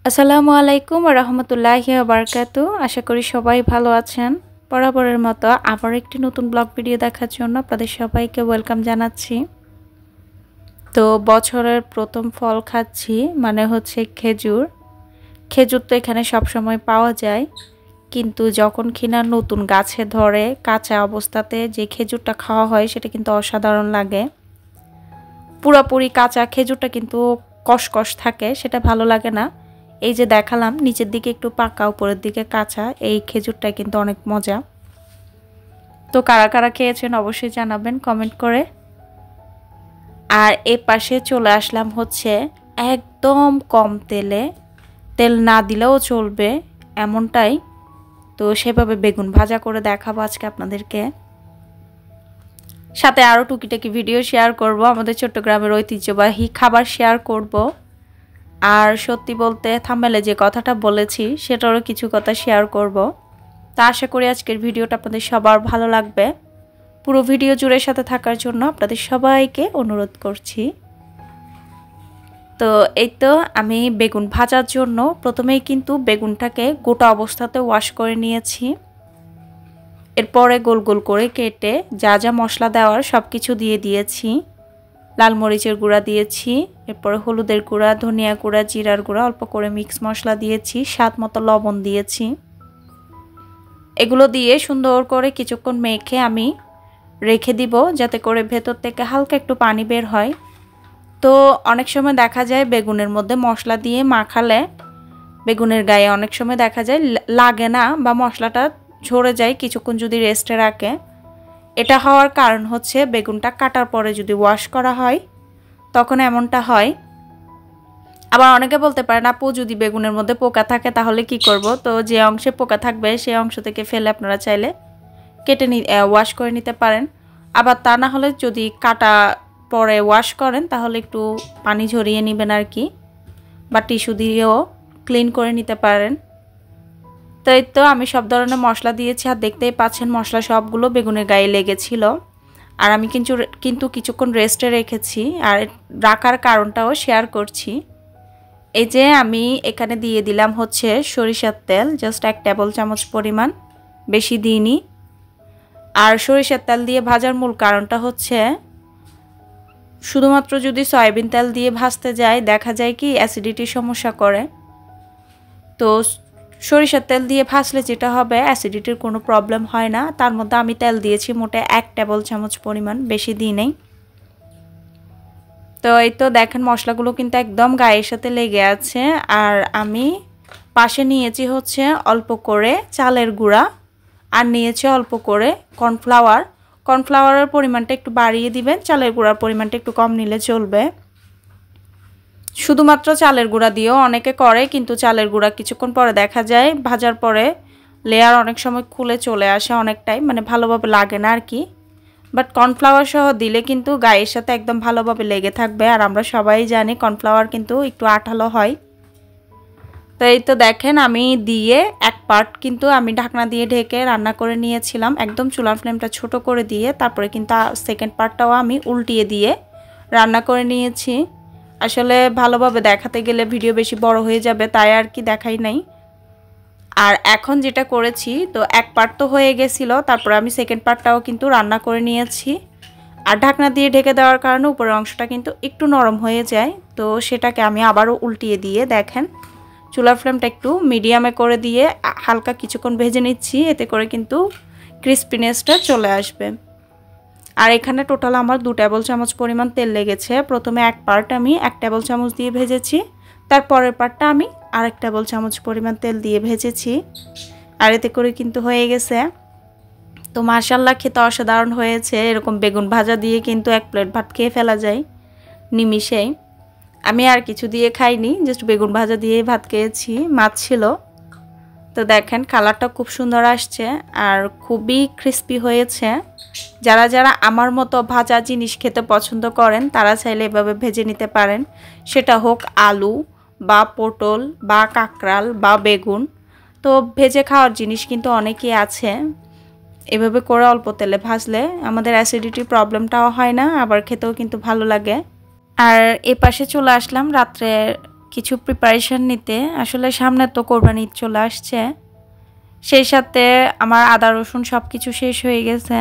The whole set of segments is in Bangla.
আসসালামু আলাইকুম ওয়া রাহমাতুল্লাহি ওয়া বারাকাতু। আশা করি সবাই ভালো আছেন। বরাবরের মতো আবার একটি নতুন ব্লগ ভিডিও দেখার জন্য আপনাদের সবাইকে ওয়েলকাম জানাচ্ছি। তো বছরের প্রথম ফল খাচ্ছি, মানে হচ্ছে খেজুর। খেজুর তো এখানে সব সময় পাওয়া যায়, কিন্তু যখন কিনা নতুন গাছে ধরে কাঁচা অবস্থাতে যে খেজুরটা খাওয়া হয় সেটা কিন্তু অসাধারণ লাগে। পুরোপুরি কাঁচা খেজুরটা কিন্তু কষকষ থাকে, সেটা ভালো লাগে না। এই যে দেখালাম নিচের দিকে একটু পাকা উপরের দিকে কাঁচা, এই খেজুরটা কিন্তু অনেক মজা। তো কারা কারা খেয়েছেন অবশ্যই জানাবেন কমেন্ট করে। আর এ পাশে চলে আসলাম হচ্ছে একদম কম তেলে, তেল না দিলেও চলবে এমনটাই। তো সেভাবে বেগুন ভাজা করে দেখাবো আজকে আপনাদেরকে, সাথে আরও টুকিটাকি ভিডিও শেয়ার করব, আমাদের চট্টগ্রামের ঐতিহ্যবাহী খাবার শেয়ার করব। আর সত্যি বলতে থাম্বনেলে যে কথাটা বলেছি সেটারও কিছু কথা শেয়ার করব। তা আশা করি আজকের ভিডিওটা আপনাদের সবার ভালো লাগবে। পুরো ভিডিও জুড়ে সাথে থাকার জন্য আপনাদের সবাইকে অনুরোধ করছি। তো এই তো আমি বেগুন ভাজার জন্য প্রথমেই কিন্তু বেগুনটাকে গোটা অবস্থাতে ওয়াশ করে নিয়েছি। এরপরে গোল গোল করে কেটে যা যা মশলা দেওয়ার সব কিছু দিয়ে দিয়েছি। লাল মরিচের গুঁড়া দিয়েছি, এরপরে হলুদের গুঁড়া, ধনিয়া গুঁড়া, জিরার গুঁড়া, অল্প করে মিক্স মশলা দিয়েছি, স্বাদ মতো লবণ দিয়েছি। এগুলো দিয়ে সুন্দর করে কিছুক্ষণ মেখে আমি রেখে দিব, যাতে করে ভেতর থেকে হালকা একটু পানি বের হয়। তো অনেক সময় দেখা যায় বেগুনের মধ্যে মশলা দিয়ে মাখালে বেগুনের গায়ে অনেক সময় দেখা যায় লাগে না বা মশলাটা ঝরে যায় কিছুক্ষণ যদি রেস্টে রাখে। এটা হওয়ার কারণ হচ্ছে বেগুনটা কাটার পরে যদি ওয়াশ করা হয় তখন এমনটা হয়। আবার অনেকে বলতে পারেন আপু যদি বেগুনের মধ্যে পোকা থাকে তাহলে কি করব? তো যে অংশে পোকা থাকবে সেই অংশ থেকে ফেলে আপনারা চাইলে কেটে ওয়াশ করে নিতে পারেন। আবার তা না হলে যদি কাটা পরে ওয়াশ করেন তাহলে একটু পানি ঝরিয়ে নেবেন আর কি, বা টিস্যু দিয়েও ক্লিন করে নিতে পারেন। তো এই তো আমি সব ধরনের মশলা দিয়েছি, আর দেখতেই পাচ্ছেন মশলা সবগুলো বেগুনের গায়ে লেগেছিল। আর আমি কিন্তু কিছুক্ষণ রেস্টে রেখেছি, আর রাখার কারণটাও শেয়ার করছি। এই যে আমি এখানে দিয়ে দিলাম হচ্ছে সরিষার তেল, জাস্ট 1 টেবিল চামচ পরিমাণ, বেশি দিইনি। আর সরিষার তেল দিয়ে ভাজার মূল কারণটা হচ্ছে শুধুমাত্র যদি সয়াবিন তেল দিয়ে ভাজতে যায় দেখা যায় কি অ্যাসিডিটির সমস্যা করে। তো সরিষার তেল দিয়ে ভাজলে যেটা হবে অ্যাসিডিটির কোনো প্রবলেম হয় না। তার মধ্যে আমি তেল দিয়েছি মোটে 1 টেবিল চামচ পরিমাণ, বেশি দিই নেই। তো এই তো দেখেন মশলাগুলো কিন্তু একদম গায়ের সাথে লেগে আছে। আর আমি পাশে নিয়েছি হচ্ছে অল্প করে চালের গুঁড়া, আর নিয়েছি অল্প করে কর্নফ্লাওয়ার। কর্নফ্লাওয়ারের পরিমাণটা একটু বাড়িয়ে দিবেন, চালের গুঁড়ার পরিমাণটা একটু কম নিলে চলবে। শুধুমাত্র চালের গুঁড়া দিয়েও অনেকে করে, কিন্তু চালের গুঁড়া কিছুক্ষণ পরে দেখা যায় ভাজার পরে লেয়ার অনেক সময় খুলে চলে আসে অনেকটাই, মানে ভালোভাবে লাগে না আর কি। বাট কর্নফ্লাওয়ার সহ দিলে কিন্তু গায়ের সাথে একদম ভালোভাবে লেগে থাকবে। আর আমরা সবাই জানি কর্নফ্লাওয়ার কিন্তু একটু আঠালো হয়। তো এই তো দেখেন আমি দিয়ে এক পার্ট কিন্তু আমি ঢাকনা দিয়ে ঢেকে রান্না করে নিয়েছিলাম, একদম চুলার ফ্লেমটা ছোট করে দিয়ে। তারপরে কিন্তু সেকেন্ড পার্টটাও আমি উল্টিয়ে দিয়ে রান্না করে নিয়েছি। আসলে ভালোভাবে দেখাতে গেলে ভিডিও বেশি বড় হয়ে যাবে, তাই আর কি দেখাই নাই। আর এখন যেটা করেছি, তো এক পার্ট তো হয়ে গেছিলো, তারপরে আমি সেকেন্ড পার্টটাও কিন্তু রান্না করে নিয়েছি। আর ঢাকনা দিয়ে ঢেকে দেওয়ার কারণে উপরের অংশটা কিন্তু একটু নরম হয়ে যায়। তো সেটাকে আমি আবারও উল্টিয়ে দিয়ে দেখেন চুলার ফ্লেমটা একটু মিডিয়ামে করে দিয়ে হালকা কিছুক্ষণ ভেজে নিচ্ছি, এতে করে কিন্তু ক্রিস্পিনেসটা চলে আসবে। আর এখানে টোটাল আমার 2 টেবিল চামচ পরিমাণ তেল লেগেছে। প্রথমে এক পার্ট আমি 1 টেবিল চামচ দিয়ে ভেজেছি, তারপরের পার্টটা আমি আরেক টেবিল চামচ পরিমাণ তেল দিয়ে ভেজেছি। আর এতে করে কিন্তু হয়ে গেছে। তো মাশাআল্লাহ খেতে অসাধারণ হয়েছে। এরকম বেগুন ভাজা দিয়ে কিন্তু 1 প্লেট ভাত খেয়ে ফেলা যায় নিমিষেই। আমি আর কিছু দিয়ে খাইনি, জাস্ট বেগুন ভাজা দিয়ে ভাত খেয়েছি, মাছ ছিল। তো দেখেন কালারটা খুব সুন্দর আসছে আর খুবই ক্রিস্পি হয়েছে। যারা যারা আমার মতো ভাজা জিনিস খেতে পছন্দ করেন তারা চাইলে এভাবে ভেজে নিতে পারেন, সেটা হোক আলু বা পটল বা কাঁকড়াল বা বেগুন। তো ভেজে খাওয়ার জিনিস কিন্তু অনেকই আছে, এভাবে করে অল্প তেলে ভাজলে আমাদের অ্যাসিডিটি প্রবলেমটাও হয় না, আবার খেতেও কিন্তু ভালো লাগে। আর এ পাশে চলে আসলাম রাত্রে কিছু প্রিপারেশন নিতে। আসলে সামনে তো কোরবানি ঈদ চলে আসছে, সেই সাথে আমার আদা রসুন সব কিছু শেষ হয়ে গেছে।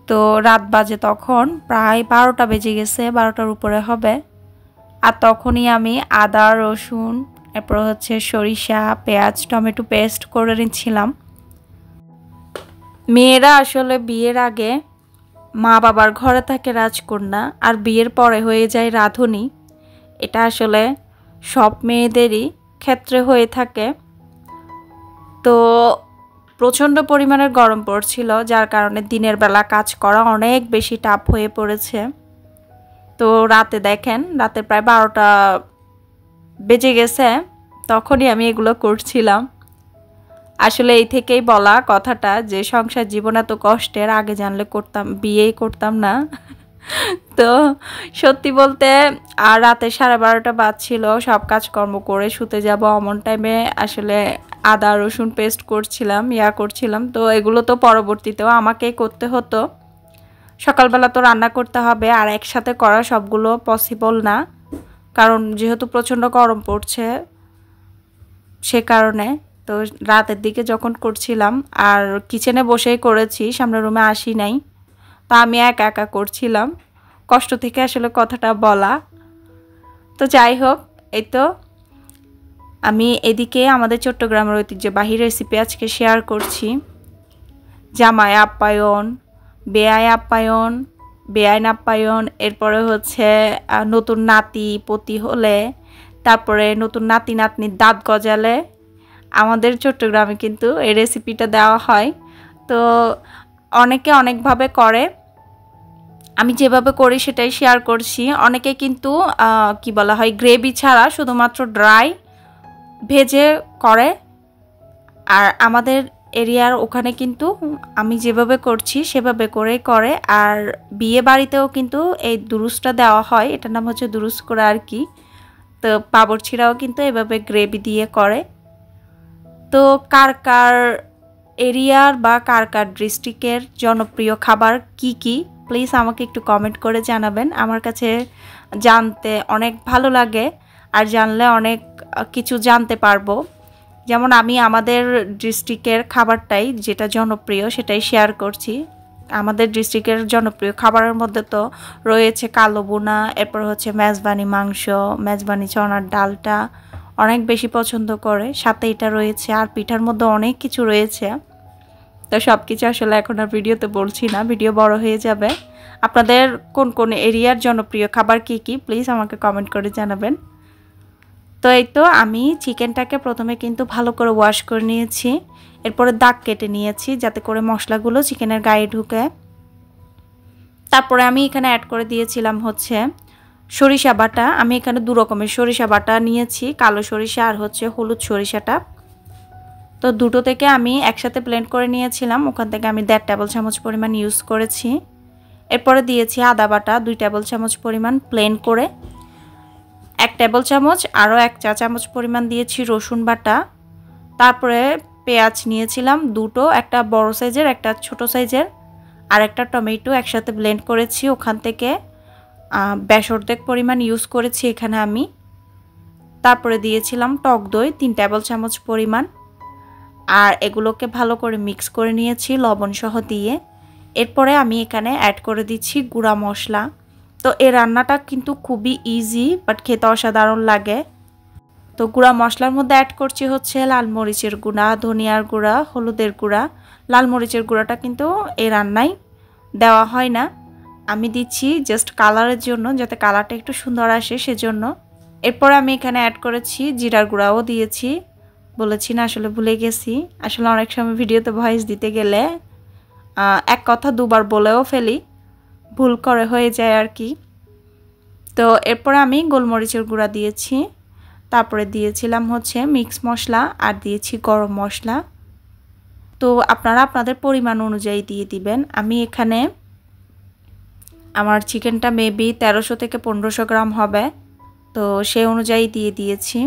তো রাত বাজে তখন প্রায় 12টা বেজে গেছে, 12টার উপরে হবে। আর তখনই আমি আদা রসুন এরপর হচ্ছে সরিষা পেঁয়াজ টমেটো পেস্ট করে নিচ্ছিলাম। মেয়েরা আসলে বিয়ের আগে মা বাবার ঘরে থাকে রাজকন্যা, আর বিয়ের পরে হয়ে যায় রাঁধুনি। এটা আসলে সব মেয়েদেরই ক্ষেত্রে হয়ে থাকে। তো প্রচণ্ড পরিমাণের গরম পড়ছিল, যার কারণে দিনের বেলা কাজ করা অনেক বেশি টাফ হয়ে পড়েছে। তো রাতে দেখেন, রাতে প্রায় 12টা বেজে গেছে, তখনই আমি এগুলো করছিলাম। আসলে এই থেকেই বলা কথাটা যে সংসার জীবন এত কষ্টের, আগে জানলে করতাম, বিয়েই করতাম না। তো সত্যি বলতে আর রাতে 12:30 বাজছিল, সব কাজকর্ম করে শুতে যাব অমন টাইমে আসলে আদা রসুন পেস্ট করছিলাম, করছিলাম। তো এগুলো তো পরবর্তীতেও আমাকেই করতে হতো। সকালবেলা তো রান্না করতে হবে, আর একসাথে করা সবগুলো পসিবল না, কারণ যেহেতু প্রচণ্ড গরম পড়ছে সে কারণে। তো রাতের দিকে যখন করছিলাম, আর কিচেনে বসেই করেছি, সামনের রুমে আসি নাই, তা আমি একা একা করছিলাম, কষ্ট থেকে আসলে কথাটা বলা। তো যাই হোক, এই তো আমি এদিকে আমাদের চট্টগ্রামের ঐতিহ্যবাহী রেসিপি আজকে শেয়ার করছি। জামাই আপ্যায়ন, বেয়াই আপ্যায়ন, বেআইন আপ্যায়ন, এরপরে হচ্ছে নতুন নাতি পতি হলে, তারপরে নতুন নাতি নাতনির দাঁত গজালে আমাদের চট্টগ্রামে কিন্তু এই রেসিপিটা দেওয়া হয়। তো অনেকে অনেকভাবে করে, আমি যেভাবে করি সেটাই শেয়ার করছি। অনেকে কিন্তু কি বলা হয় গ্রেভি ছাড়া শুধুমাত্র ড্রাই ভেজে করে, আর আমাদের এরিয়ার ওখানে কিন্তু আমি যেভাবে করছি সেভাবে করেই করে। আর বিয়ে বাড়িতেও কিন্তু এই দুরুসটা দেওয়া হয়, এটার নাম হচ্ছে দুরুস করে আর কি। তো বাবরচিরাও কিন্তু এভাবে গ্রেভি দিয়ে করে। তো কার কার এরিয়ার বা কার কার ডিস্ট্রিক্টের জনপ্রিয় খাবার কি কি, প্লিজ আমাকে একটু কমেন্ট করে জানাবেন। আমার কাছে জানতে অনেক ভালো লাগে, আর জানলে অনেক কিছু জানতে পারবো। যেমন আমি আমাদের ডিস্ট্রিক্টের খাবারটাই যেটা জনপ্রিয় সেটাই শেয়ার করছি। আমাদের ডিস্ট্রিক্টের জনপ্রিয় খাবারের মধ্যে তো রয়েছে কালো বোনা, এরপর হচ্ছে মেজবানি মাংস, মেজবানি চনার ডালটা অনেক বেশি পছন্দ করে, সাথে এটা রয়েছে, আর পিঠার মধ্যে অনেক কিছু রয়েছে। তো সব কিছু আসলে এখন আর ভিডিওতে বলছি না, ভিডিও বড় হয়ে যাবে। আপনাদের কোন কোন এরিয়ার জনপ্রিয় খাবার কি কি, প্লিজ আমাকে কমেন্ট করে জানাবেন। তো এই তো আমি চিকেনটাকে প্রথমে কিন্তু ভালো করে ওয়াশ করে নিয়েছি, এরপরে দাগ কেটে নিয়েছি যাতে করে মশলাগুলো চিকেনের গায়ে ঢুকে। তারপরে আমি এখানে অ্যাড করে দিয়েছিলাম হচ্ছে সরিষা বাটা। আমি এখানে 2 রকমের সরিষা বাটা নিয়েছি, কালো সরিষা আর হচ্ছে হলুদ সরিষাটা। তো দুটো থেকে আমি একসাথে ব্লেন্ড করে নিয়েছিলাম, ওখান থেকে আমি 1.5 টেবিল চামচ পরিমাণ ইউজ করেছি। এরপরে দিয়েছি আদা বাটা 2 টেবিল চামচ পরিমাণ প্লেন করে, 1 টেবিল চামচ আরও 1 চা চামচ পরিমাণ দিয়েছি রসুন বাটা। তারপরে পেঁয়াজ নিয়েছিলাম দুটো, একটা বড় সাইজের একটা ছোট সাইজের, আর একটা টমেটো একসাথে ব্লেন্ড করেছি, ওখান থেকে বেশ অর্ধেক পরিমাণ ইউজ করেছি এখানে আমি। তারপরে দিয়েছিলাম টক দই 3 টেবিল চামচ পরিমাণ, আর এগুলোকে ভালো করে মিক্স করে নিয়েছি লবণ সহ দিয়ে। এরপরে আমি এখানে অ্যাড করে দিচ্ছি গুঁড়া মশলা। তো এই রান্নাটা কিন্তু খুবই ইজি, বাট খেতে অসাধারণ লাগে। তো গুঁড়া মশলার মধ্যে অ্যাড করছি হচ্ছে লাল মরিচের গুঁড়া, ধনিয়ার গুঁড়া, হলুদের গুঁড়া। লাল মরিচের গুঁড়াটা কিন্তু এই রান্নায় দেওয়া হয় না, আমি দিচ্ছি জাস্ট কালারের জন্য, যাতে কালারটা একটু সুন্দর আসে সেজন্য। এরপর আমি এখানে অ্যাড করেছি জিরার গুঁড়াও দিয়েছি, বলেছি না আসলে ভুলে গেছি। আসলে অনেক সময় ভিডিওতে ভয়েস দিতে গেলে এক কথা দুবার বলেও ফেলি, ভুল করে হয়ে যায় আর কি। তো এরপরে আমি গোলমরিচের গুঁড়া দিয়েছি, তারপরে দিয়েছিলাম হচ্ছে মিক্স মশলা, আর দিয়েছি গরম মশলা। তো আপনারা আপনাদের পরিমাণ অনুযায়ী দিয়ে দিবেন। আমি এখানে আমার চিকেনটা মেবি 1300 থেকে 1500 গ্রাম হবে, তো সেই অনুযায়ী দিয়ে দিয়েছি।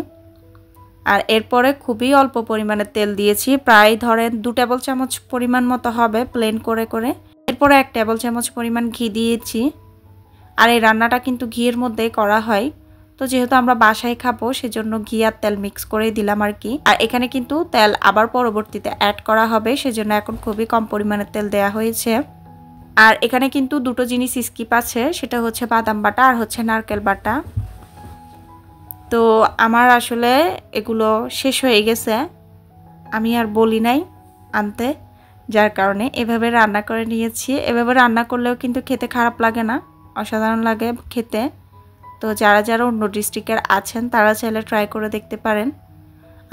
আর এরপরে খুবই অল্প পরিমাণে তেল দিয়েছি, প্রায় ধরেন 2 টেবিল চামচ পরিমাণ মতো হবে প্লেন করে করে। এরপরে 1 টেবিল চামচ পরিমাণ ঘি দিয়েছি, আর এই রান্নাটা কিন্তু ঘিয়ের মধ্যেই করা হয়। তো যেহেতু আমরা বাসায় খাবো সেজন্য ঘি আর তেল মিক্স করে দিলাম আর কি। আর এখানে কিন্তু তেল আবার পরবর্তীতে অ্যাড করা হবে, সেজন্য এখন খুবই কম পরিমাণে তেল দেয়া হয়েছে। আর এখানে কিন্তু দুটো জিনিস স্কিপ আছে, সেটা হচ্ছে বাদাম বাটা আর হচ্ছে নারকেল বাটা। তো আমার আসলে এগুলো শেষ হয়ে গেছে, আমি আর বলি নাই আনতে, যার কারণে এভাবে রান্না করে নিয়েছি। এভাবে রান্না করলেও কিন্তু খেতে খারাপ লাগে না, অসাধারণ লাগে খেতে। তো যারা যারা অন্য ডিস্ট্রিক্টের আছেন তারা চাইলে ট্রাই করে দেখতে পারেন।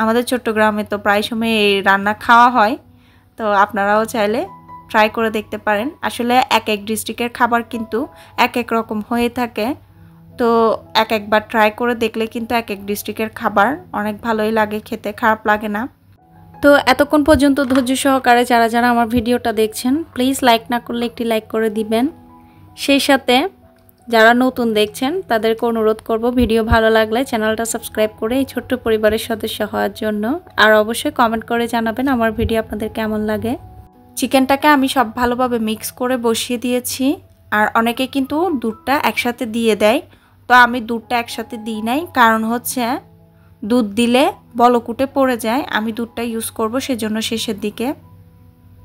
আমাদের চট্টগ্রামে তো প্রায় সময় এই রান্না খাওয়া হয়, তো আপনারাও চাইলে ট্রাই করে দেখতে পারেন। আসলে এক এক ডিস্ট্রিক্টের খাবার কিন্তু এক এক রকম হয়ে থাকে, তো এক একবার ট্রাই করে দেখলে কিন্তু এক এক ডিস্ট্রিক্টের খাবার অনেক ভালোই লাগে খেতে, খারাপ লাগে না। তো এতক্ষণ পর্যন্ত ধৈর্য সহকারে যারা যারা আমার ভিডিওটা দেখছেন, প্লিজ লাইক না করলে একটি লাইক করে দিবেন। সেই সাথে যারা নতুন দেখছেন তাদেরকে অনুরোধ করব ভিডিও ভালো লাগলে চ্যানেলটা সাবস্ক্রাইব করে এই ছোট্ট পরিবারের সদস্য হওয়ার জন্য। আর অবশ্যই কমেন্ট করে জানাবেন আমার ভিডিও আপনাদের কেমন লাগে। চিকেনটাকে আমি সব ভালোভাবে মিক্স করে বসিয়ে দিয়েছি। আর অনেকে কিন্তু দুধটা একসাথে দিয়ে দেয়, তো আমি দুধটা একসাথে দিই নাই, কারণ হচ্ছে দুধ দিলে বলকুটে পড়ে যায়। আমি দুধটা ইউজ করব সেজন্য শেষের দিকে।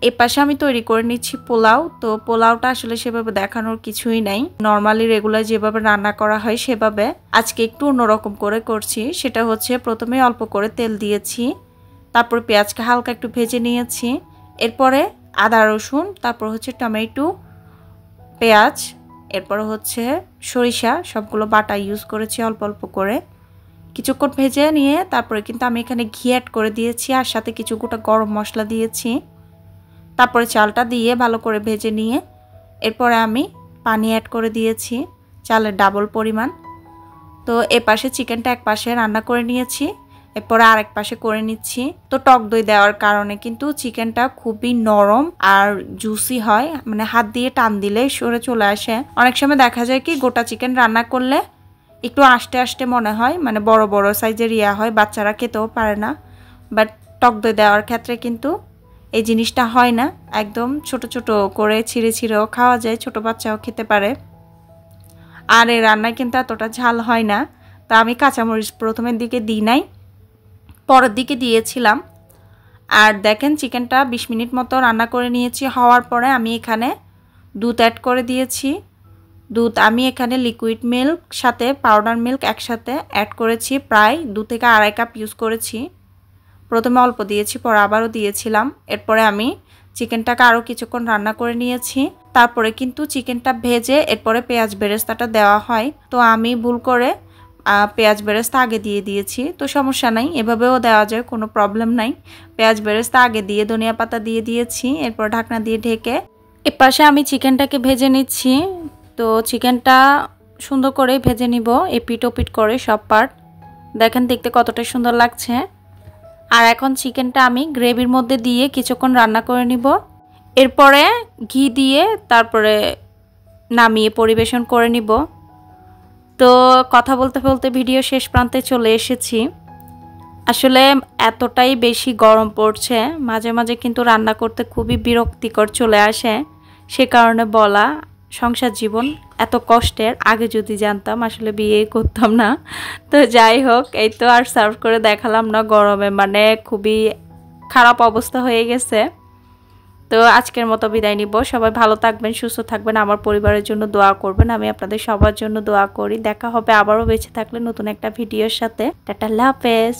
এই পাশে আমি তৈরি করে নিচ্ছি পোলাও। তো পোলাওটা আসলে সেভাবে দেখানোর কিছুই নাই, নর্মালি রেগুলার যেভাবে রান্না করা হয় সেভাবে। আজকে একটু অন্যরকম করে করছি, সেটা হচ্ছে প্রথমে অল্প করে তেল দিয়েছি, তারপর পেঁয়াজকে হালকা একটু ভেজে নিয়েছি, এরপরে আদা রসুন, তারপর হচ্ছে টমেটো, পেঁয়াজ, এরপর হচ্ছে সরিষা, সবগুলো বাটা ইউজ করেছি অল্প অল্প করে। কিছুক্ষণ ভেজে নিয়ে তারপরে কিন্তু আমি এখানে ঘি অ্যাড করে দিয়েছি, আর সাথে কিছু গোটা গরম মশলা দিয়েছি। তারপরে চালটা দিয়ে ভালো করে ভেজে নিয়ে এরপরে আমি পানি অ্যাড করে দিয়েছি চালের ডাবল পরিমাণ। তো এ পাশে চিকেনটা এক পাশে রান্না করে নিয়েছি, এরপরে আরেক পাশে করে নিচ্ছি। তো টক দই দেওয়ার কারণে কিন্তু চিকেনটা খুবই নরম আর জুসি হয়, মানে হাত দিয়ে টান দিলে সরে চলে আসে। অনেক সময় দেখা যায় কি গোটা চিকেন রান্না করলে একটু আস্তে আস্তে মনে হয়, মানে বড় বড় সাইজের হয়, বাচ্চারা খেতেও পারে না। বাট টক দই দেওয়ার ক্ষেত্রে কিন্তু এই জিনিসটা হয় না, একদম ছোট ছোট করে ছিঁড়ে ছিঁড়েও খাওয়া যায়, ছোট বাচ্চাও খেতে পারে। আর এই রান্নায় কিন্তু এতটা ঝাল হয় না। তা আমি কাঁচামরিচ প্রথমের দিকে দিই নাই, পরের দিকে দিয়েছিলাম। আর দেখেন চিকেনটা 20 মিনিট মতো রান্না করে নিয়েছি। হওয়ার পরে আমি এখানে দুধ অ্যাড করে দিয়েছি। দুধ আমি এখানে লিকুইড মিল্ক সাথে পাউডার মিল্ক একসাথে অ্যাড করেছি, প্রায় 2 থেকে আড়াই কাপ ইউজ করেছি। প্রথমে অল্প দিয়েছি, পরে আবারও দিয়েছিলাম। এরপরে আমি চিকেনটাকে আরও কিছুক্ষণ রান্না করে নিয়েছি। তারপরে কিন্তু চিকেনটা ভেজে এরপরে পেঁয়াজ বেরেস্তাটা দেওয়া হয়, তো আমি ভুল করে পেঁয়াজ বেরেস্তা আগে দিয়ে দিয়েছি। তো সমস্যা নাই, এভাবেও দেওয়া যায়, কোনো প্রবলেম নাই। পেঁয়াজ বেরেস্তা আগে দিয়ে ধনিয়া পাতা দিয়ে দিয়েছি, এরপর ঢাকনা দিয়ে ঢেকে এপাশে আমি চিকেনটাকে ভেজে নিচ্ছি। তো চিকেনটা সুন্দর করে ভেজে নিব এপিট ওপিট করে সব পার্ট। দেখেন দেখতে কতটা সুন্দর লাগছে। আর এখন চিকেনটা আমি গ্রেভির মধ্যে দিয়ে কিছুক্ষণ রান্না করে নিব, এরপরে ঘি দিয়ে তারপরে নামিয়ে পরিবেশন করে নিব। তো কথা বলতে বলতে ভিডিও শেষ প্রান্তে চলে এসেছি। আসলে এতটাই বেশি গরম পড়ছে, মাঝে মাঝে কিন্তু রান্না করতে খুবই বিরক্তিকর চলে আসে। সে কারণে বলা, সংসার জীবন এত কষ্টের, আগে যদি জানতাম আসলে বিয়ে করতাম না। তো যাই হোক, এই তো আর সার্ভ করে দেখালাম না, গরমে মানে খুবই খারাপ অবস্থা হয়ে গেছে। তো আজকের মতো বিদায় নিব। সবাই ভালো থাকবেন, সুস্থ থাকবেন, আমার পরিবারের জন্য দোয়া করবেন। আমি আপনাদের সবার জন্য দোয়া করি। দেখা হবে আবারও বেঁচে থাকলে নতুন একটা ভিডিওর সাথে। টাটা, আল্লাহ হাফেজ।